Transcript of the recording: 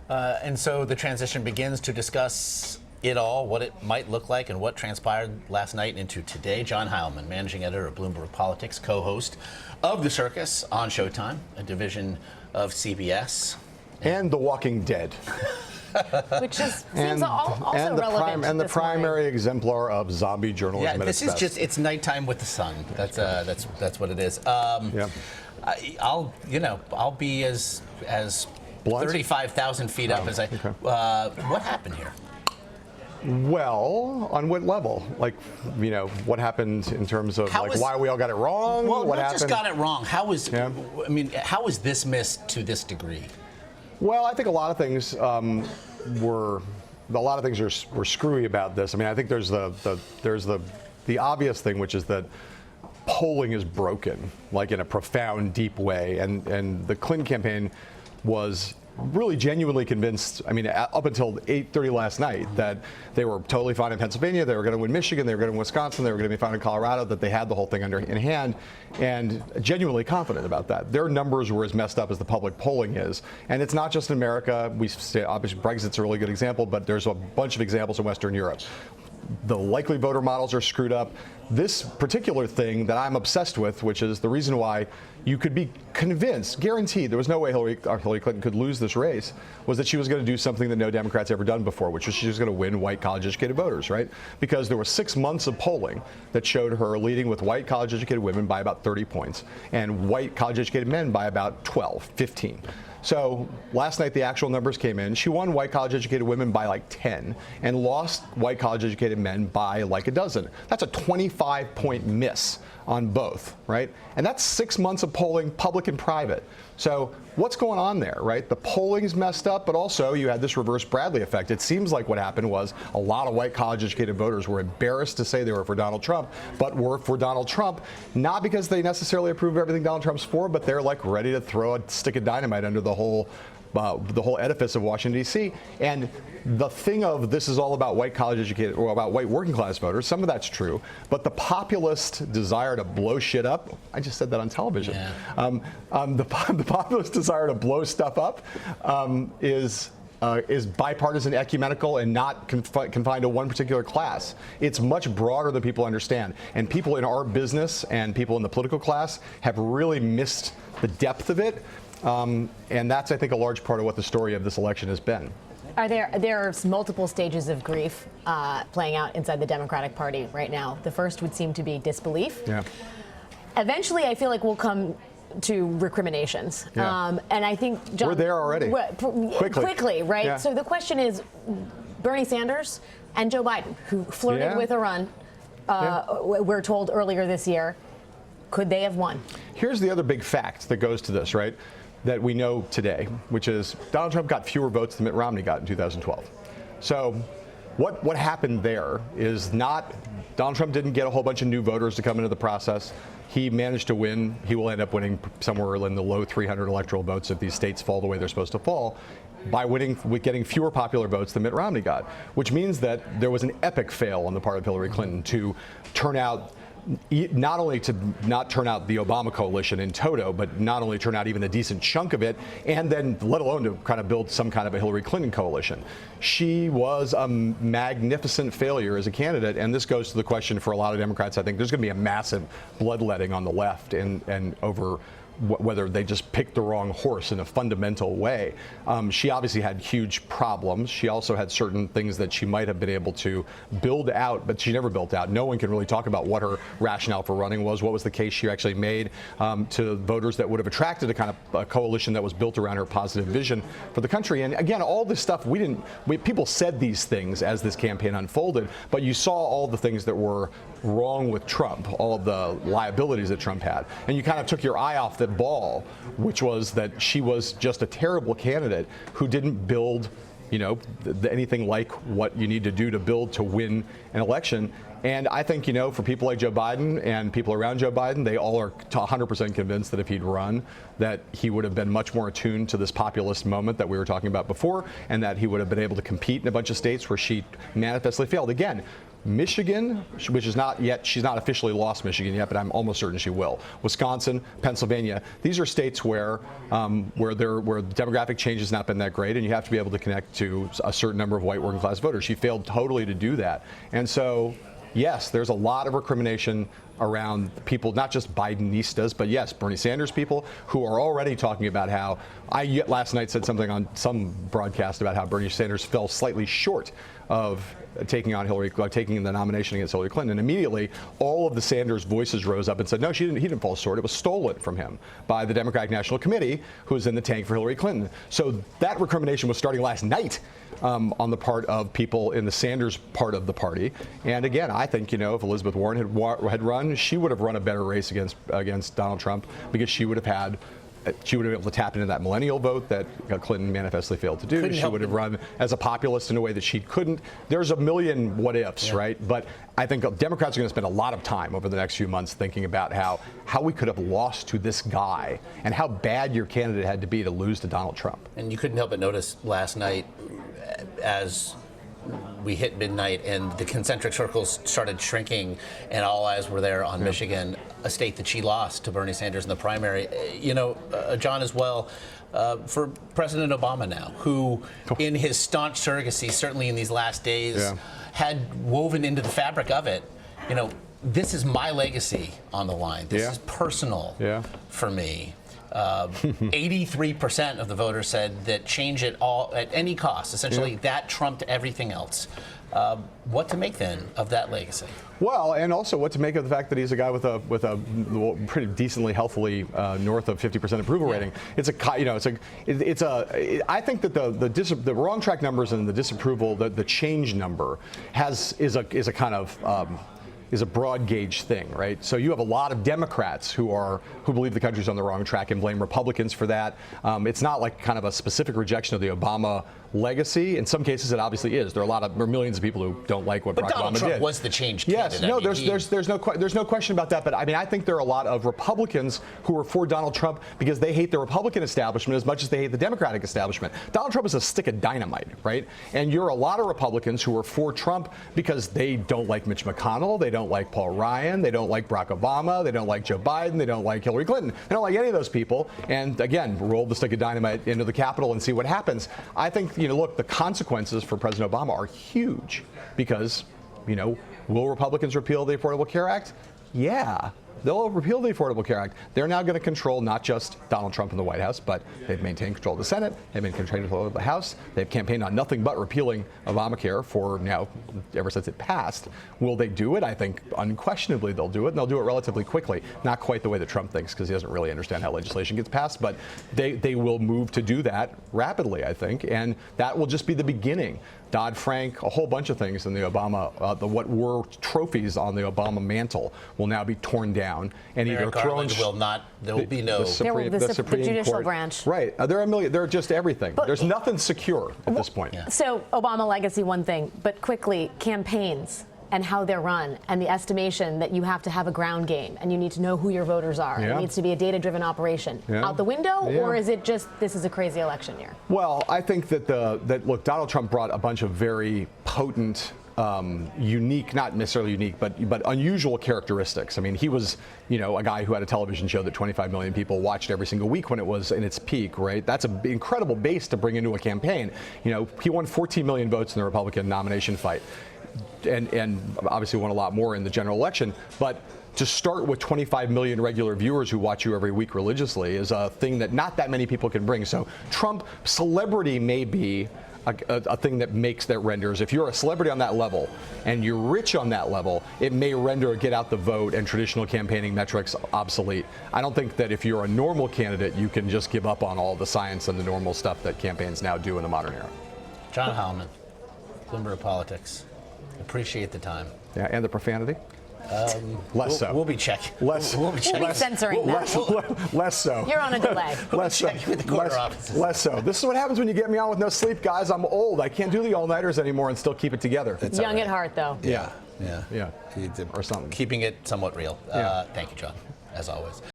And so the transition begins to discuss it all, what it might look like, and what transpired last night into today. John Heilemann, managing editor of Bloomberg Politics, co-host of The Circus on Showtime, a division of CBS. And The Walking Dead. Which is, seems also relevant. And the primary exemplar of zombie journalism. Yeah, this is just, it's nighttime with the sun. That's what it is. Yeah. I'll be as Blunt? 35,000 feet up as I. Okay. What happened here? Well, on what level? Like, what happened in terms of why we all got it wrong? Well, what not happened? just got it wrong. How was? Yeah. I mean, how was this missed to this degree? Well, I think a lot of things were screwy about this. I mean, I think there's the obvious thing, which is that polling is broken, like in a profound, deep way, and the Clinton campaign was really genuinely convinced, I mean, up until 8:30 last night, that they were totally fine in Pennsylvania, they were going to win Michigan, they were going to win Wisconsin, they were going to be fine in Colorado, that they had the whole thing in hand, and genuinely confident about that. Their numbers were as messed up as the public polling is. And it's not just in America. We say, obviously, Brexit's a really good example, but there's a bunch of examples in Western Europe. The likely voter models are screwed up. This particular thing that I'm obsessed with, which is the reason why you could be convinced, guaranteed, there was no way Hillary Clinton could lose this race, was that she was going to do something that no Democrats ever done before, which was she was going to win white college-educated voters, right? Because there were 6 months of polling that showed her leading with white college-educated women by about 30 points and white college-educated men by about 12, 15. So last night the actual numbers came in. She won white college-educated women by like 10 and lost white college-educated men by like a dozen. That's a 25-point miss on both, right? And that's 6 months of polling, public and private. So what's going on there, right? The polling's messed up, but also you had this reverse Bradley effect. It seems like what happened was a lot of white college-educated voters were embarrassed to say they were for Donald Trump, but were for Donald Trump, not because they necessarily approve of everything Donald Trump's for, but they're like ready to throw a stick of dynamite under the whole edifice of Washington, D.C. And the thing of this is all about white college-educated or about white working-class voters, some of that's true, but the populist desire to blow shit up, I just said that on television, yeah. The populist desire to blow stuff up is bipartisan, ecumenical, and not confined to one particular class. It's much broader than people understand. And people in our business and people in the political class have really missed the depth of it. And that's, I think, a large part of what the story of this election has been. There's multiple stages of grief playing out inside the Democratic Party right now. The first would seem to be disbelief. Yeah. Eventually, I feel like we'll come to recriminations. Yeah. And I think, John, we're there already. Quickly, right? Yeah. So the question is, Bernie Sanders and Joe Biden, who flirted with a run, we're told earlier this year, could they have won? Here's the other big fact that goes to this, right, that we know today, which is Donald Trump got fewer votes than Mitt Romney got in 2012. So what happened there is not Donald Trump didn't get a whole bunch of new voters to come into the process. He managed to win. He will end up winning somewhere in the low 300 electoral votes if these states fall the way they're supposed to fall, by getting fewer popular votes than Mitt Romney got, which means that there was an epic fail on the part of Hillary Clinton to turn out, not only to not turn out the Obama coalition in toto, but not only turn out even a decent chunk of it, and then let alone to kind of build some kind of a Hillary Clinton coalition. She was a magnificent failure as a candidate, and this goes to the question for a lot of Democrats. I think there's going to be a massive bloodletting on the left and over whether they just picked the wrong horse in a fundamental way. She obviously had huge problems. She also had certain things that she might have been able to build out, but she never built out. No one can really talk about what her rationale for running was. What was the case she actually made to voters that would have attracted a kind of a coalition that was built around her positive vision for the country. And again, all this stuff, people said these things as this campaign unfolded, but you saw all the things that were wrong with Trump, all of the liabilities that Trump had. And you kind of took your eye off the ball, which was that she was just a terrible candidate who didn't build, anything like what you need to do to build to win an election. And I think, for people like Joe Biden and people around Joe Biden, they all are 100% convinced that if he'd run, that he would have been much more attuned to this populist moment that we were talking about before, and that he would have been able to compete in a bunch of states where she manifestly failed. Again, Michigan, which is not yet, she's not officially lost Michigan yet, but I'm almost certain she will. Wisconsin, Pennsylvania, these are states where the demographic change has not been that great, and you have to be able to connect to a certain number of white working class voters. She failed totally to do that. And so, yes, there's a lot of recrimination around people, not just Bidenistas, but yes, Bernie Sanders people who are already talking about how, I last night said something on some broadcast about how Bernie Sanders fell slightly short of taking the nomination against Hillary Clinton. And immediately, all of the Sanders voices rose up and said, no, he didn't fall short. It was stolen from him by the Democratic National Committee, who was in the tank for Hillary Clinton. So that recrimination was starting last night on the part of people in the Sanders part of the party. And again, I think, if Elizabeth Warren had run, she would have run a better race against Donald Trump, because she would have been able to tap into that millennial vote that Clinton manifestly failed to do. She would have run as a populist in a way that she couldn't. There's a million what ifs, right? But I think Democrats are going to spend a lot of time over the next few months thinking about how we could have lost to this guy and how bad your candidate had to be to lose to Donald Trump. And you couldn't help but notice last night, as we hit midnight and the concentric circles started shrinking and all eyes were there on Michigan, a state that she lost to Bernie Sanders in the primary. John, as well, for President Obama now, who in his staunch surrogacy, certainly in these last days, had woven into the fabric of it, this is my legacy on the line. This is personal for me. 83% of the voters said that change it all at any cost. Essentially, that trumped everything else. What to make then of that legacy? Well, and also what to make of the fact that he's a guy with a pretty decently, healthily north of 50% approval rating. I think that the wrong track numbers and the disapproval, the change number, is a broad gauge thing, right? So you have a lot of Democrats who believe the country's on the wrong track and blame Republicans for that. It's not like kind of a specific rejection of the Obama legacy. In some cases, it obviously is. There are millions of people who don't like what Barack Obama did. But Donald Trump was the change candidate. Yes, there's no question about that. But I mean, I think there are a lot of Republicans who are for Donald Trump because they hate the Republican establishment as much as they hate the Democratic establishment. Donald Trump is a stick of dynamite, right? And you're a lot of Republicans who are for Trump because they don't like Mitch McConnell, they don't like Paul Ryan, they don't like Barack Obama, they don't like Joe Biden, they don't like Hillary Clinton. They don't like any of those people. And again, roll the stick of dynamite into the Capitol and see what happens. I think, look, the consequences for President Obama are huge because, will Republicans repeal the Affordable Care Act? Yeah. They'll repeal the Affordable Care Act. They're now going to control not just Donald Trump in the White House, but they've maintained control of the Senate, they've maintained control of the House, they've campaigned on nothing but repealing Obamacare for now, ever since it passed. Will they do it? I think unquestionably they'll do it, and they'll do it relatively quickly. Not quite the way that Trump thinks, because he doesn't really understand how legislation gets passed, but they will move to do that rapidly, I think, and that will just be the beginning. Dodd-Frank, a whole bunch of things in the Obama, what were trophies on the Obama mantle will now be torn down and either thrown. There will be no. The judicial Court branch. Right. There are a million. There are just everything. There's nothing secure at this point. Yeah. So Obama legacy, one thing, but quickly, campaigns and how they're run, and the estimation that you have to have a ground game and you need to know who your voters are. It needs to be a data-driven operation. Out the window, or is it just this is a crazy election year? Well, I think that look, Donald Trump brought a bunch of very potent, unique, not necessarily unique, but unusual characteristics. I mean, he was, a guy who had a television show that 25 million people watched every single week when it was in its peak, right? That's an incredible base to bring into a campaign. He won 14 million votes in the Republican nomination fight. And obviously won a lot more in the general election. But to start with 25 million regular viewers who watch you every week religiously is a thing that not that many people can bring. So Trump, celebrity may be a thing that renders. If you're a celebrity on that level and you're rich on that level, it may render get out the vote and traditional campaigning metrics obsolete. I don't think that if you're a normal candidate, you can just give up on all the science and the normal stuff that campaigns now do in the modern era. John Heilemann, Bloomberg Politics. Appreciate the time. Yeah, and the profanity? Less so. We'll be checking. We'll be censoring that. Less so. You're on a delay. Less so. With the corner offices. Less so. This is what happens when you get me on with no sleep, guys. I'm old. I can't do the all-nighters anymore and still keep it together. It's young at heart, though. Yeah. Yeah. Or something. Keeping it somewhat real. Thank you, John, as always.